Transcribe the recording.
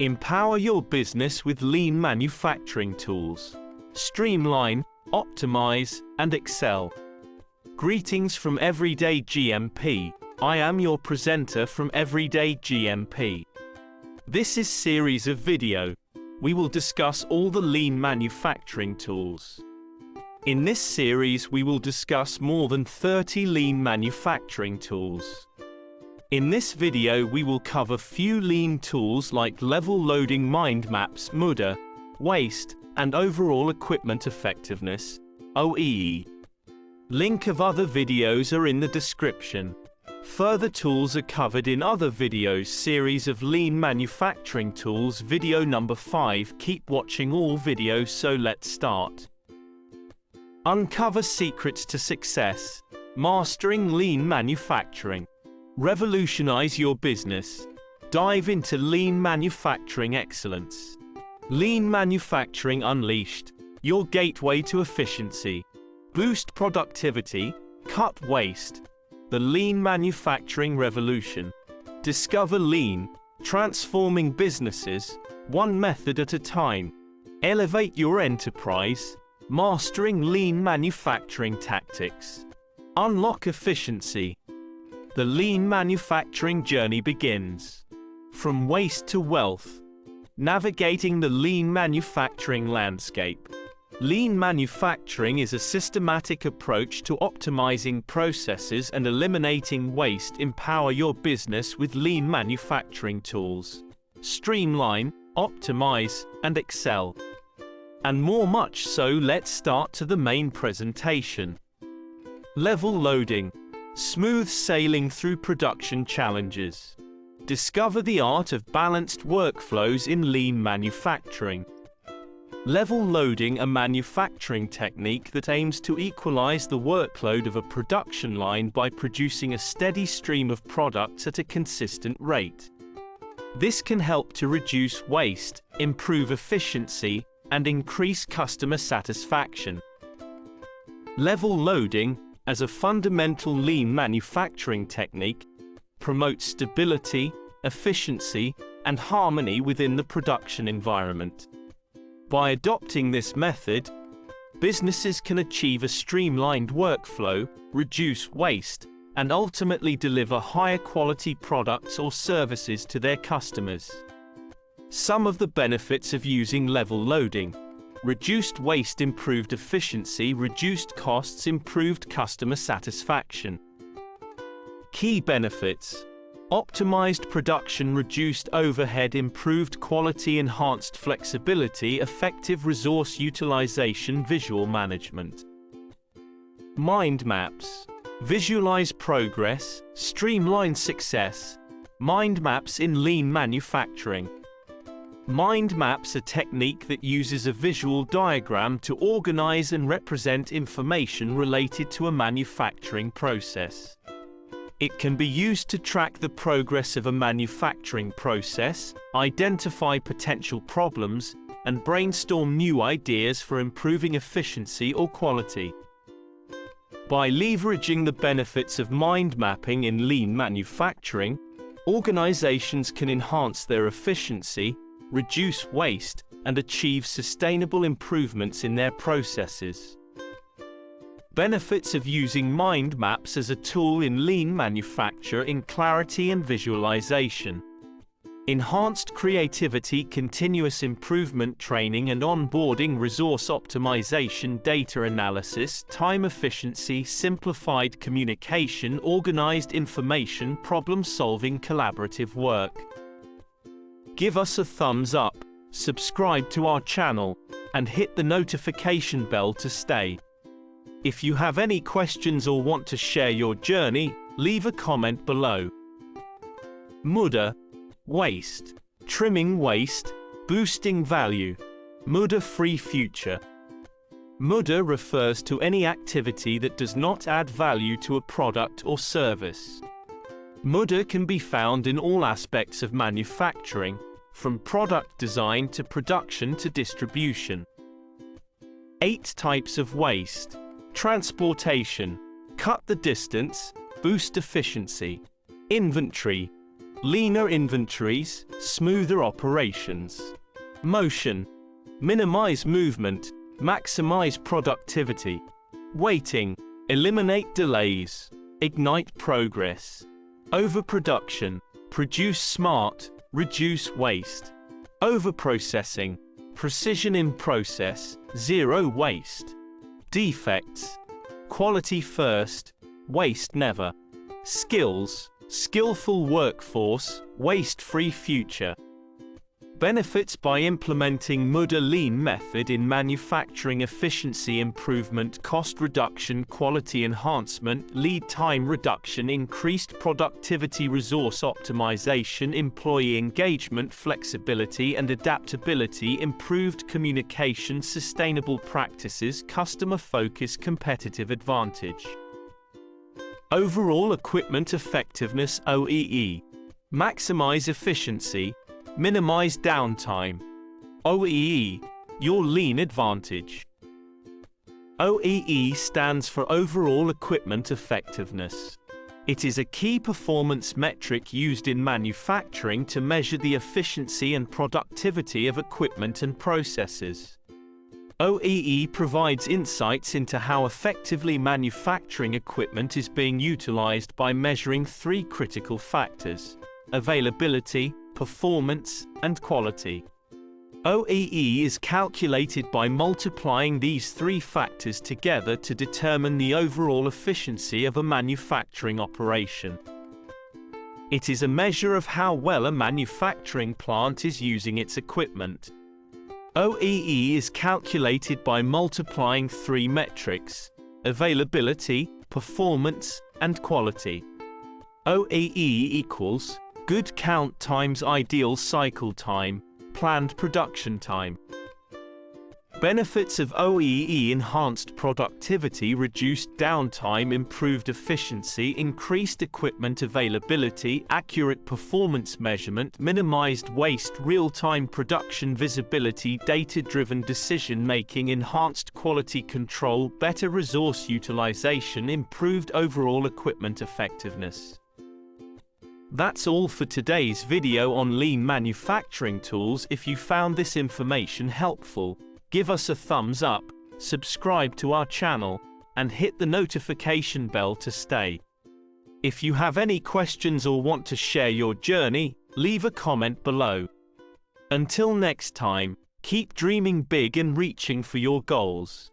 Empower your business with lean manufacturing tools. Streamline, optimize, and excel. Greetings from Everyday GMP. I am your presenter from Everyday GMP. This is series of video. We will discuss all the lean manufacturing tools. In this series we will discuss more than 30 lean manufacturing tools. In this video we will cover few lean tools like level loading mind maps, Muda, waste, and overall equipment effectiveness, OEE. Link of other videos are in the description. Further tools are covered in other videos series of lean manufacturing tools video number 5. Keep watching all videos, so let's start. Uncover secrets to success. Mastering lean manufacturing. Revolutionize your business. Dive into lean manufacturing excellence. Lean Manufacturing Unleashed, your gateway to efficiency. Boost productivity, cut waste. The Lean Manufacturing Revolution. Discover lean, transforming businesses, one method at a time. Elevate your enterprise, mastering lean manufacturing tactics. Unlock efficiency. The lean manufacturing journey begins. From waste to wealth. Navigating the lean manufacturing landscape. Lean manufacturing is a systematic approach to optimizing processes and eliminating waste. Empower your business with lean manufacturing tools. Streamline, optimize, and excel. And much so. Let's start to the main presentation. Level loading. Smooth sailing through production challenges. Discover the art of balanced workflows in lean manufacturing. Level loading, a manufacturing technique that aims to equalize the workload of a production line by producing a steady stream of products at a consistent rate. This can help to reduce waste, improve efficiency, and increase customer satisfaction. Level loading, as a fundamental lean manufacturing technique, promotes stability, efficiency, and harmony within the production environment. By adopting this method, businesses can achieve a streamlined workflow, reduce waste, and ultimately deliver higher quality products or services to their customers. Some of the benefits of using level loading: reduced waste, improved efficiency, reduced costs, improved customer satisfaction. Key benefits: optimized production, reduced overhead, improved quality, enhanced flexibility, effective resource utilization, visual management. Mind maps. Visualize progress, streamline success. Mind maps in lean manufacturing. Mind maps, a technique that uses a visual diagram to organize and represent information related to a manufacturing process. It can be used to track the progress of a manufacturing process, identify potential problems, and brainstorm new ideas for improving efficiency or quality. By leveraging the benefits of mind mapping in lean manufacturing, organizations can enhance their efficiency, reduce waste, and achieve sustainable improvements in their processes. Benefits of using mind maps as a tool in lean manufacturing: clarity and visualization. Enhanced creativity, continuous improvement, training and onboarding, resource optimization, data analysis, time efficiency, simplified communication, organized information, problem solving, collaborative work. Give us a thumbs up, subscribe to our channel, and hit the notification bell to stay. If you have any questions or want to share your journey, leave a comment below. Muda. Waste. Trimming waste, boosting value. Muda-free future. Muda refers to any activity that does not add value to a product or service. Muda can be found in all aspects of manufacturing, from product design to production to distribution. 8 types of waste. Transportation. Cut the distance, boost efficiency. Inventory. leaner inventories, smoother operations. Motion, minimize movement, maximize productivity. Waiting, eliminate delays, ignite progress. Overproduction, produce smart, reduce waste. Overprocessing, precision in process, zero waste. Defects, quality first, waste never. Skills, skillful workforce, waste-free future. Benefits by implementing Muda lean method in manufacturing: efficiency improvement, cost reduction, quality enhancement, lead time reduction, increased productivity, resource optimization, employee engagement, flexibility and adaptability, improved communication, sustainable practices, customer focus, competitive advantage. Overall equipment effectiveness OEE. Maximize efficiency, minimize downtime. OEE, your lean advantage. OEE stands for Overall Equipment Effectiveness. It is a key performance metric used in manufacturing to measure the efficiency and productivity of equipment and processes. OEE provides insights into how effectively manufacturing equipment is being utilized by measuring three critical factors: availability, performance, and quality. OEE is calculated by multiplying these three factors together to determine the overall efficiency of a manufacturing operation. It is a measure of how well a manufacturing plant is using its equipment. OEE is calculated by multiplying three metrics: availability, performance, and quality. OEE equals good count times ideal cycle time, planned production time. Benefits of OEE: enhanced productivity, reduced downtime, improved efficiency, increased equipment availability, accurate performance measurement, minimized waste, real-time production visibility, data-driven decision-making, enhanced quality control, better resource utilization, improved overall equipment effectiveness. That's all for today's video on lean manufacturing tools. If you found this information helpful, give us a thumbs up, subscribe to our channel, and hit the notification bell to stay. If you have any questions or want to share your journey, leave a comment below. Until next time, keep dreaming big and reaching for your goals.